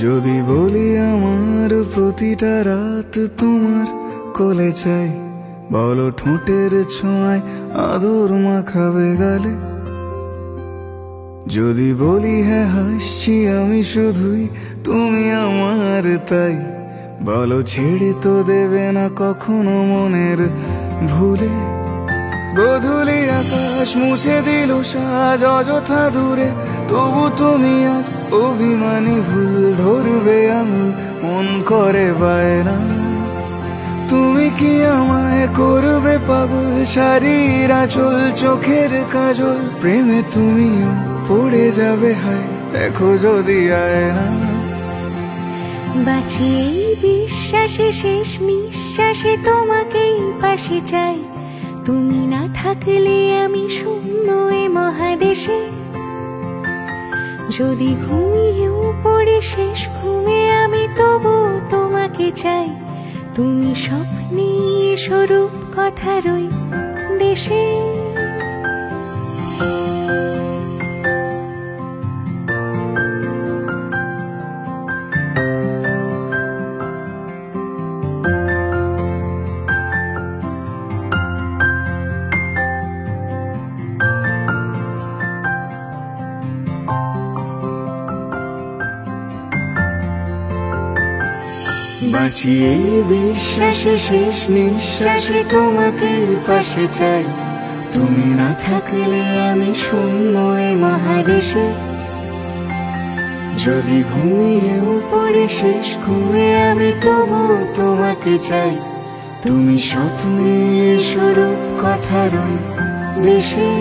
যদি বলি আমার প্রতিটা রাত তোমার কোলে চাই, বলো ঠোঁটের ছোঁয়ায় আদর মাখাবে গালে। যদি বলি হ্যাঁ হাসছি আমি শুধুই, তুমি আমার তাই, বলো ছেড়ে তো দেবে না কখনো মনের ভুলে। গোধূলি আকাশ মুছে দিল সাজ অযথা দূরে, তবু তুমি আজ অভিমানী ভুল ধরবে আঙুল, মন করে বায়না। তুমি কি আমায় করবে পাগল, শাড়ির আঁচল চোখের কাজল, প্রেমে তুমিও পড়ে যাবে হায় দেখো যদি আয়না। বাঁচি এই বিশ্বাসে শেষ নিঃশ্বাসে তোমাকেই পাশে চাই, তুমি না থাকলে আমি শূন্য এ মহাদেশে। যদি ঘুমিয়েও পড়ে শেষ ঘুমে আমি তবু তোমাকে চাই, তুমি স্বপ্নে স্বরূপ কথারই দেশে। বাঁচি এই বিশ্বাসে শেষ নিঃশ্বাসে তোমাকেই পাশে চাই, তুমি না থাকলে আমি শূন্য এ মহাদেশে। যদি ঘুমিয়েও পড়ে শেষ ঘুমে আমি তবু তোমাকে চাই, তুমি স্বপ্নে স্বরূপ কথারই দেশে।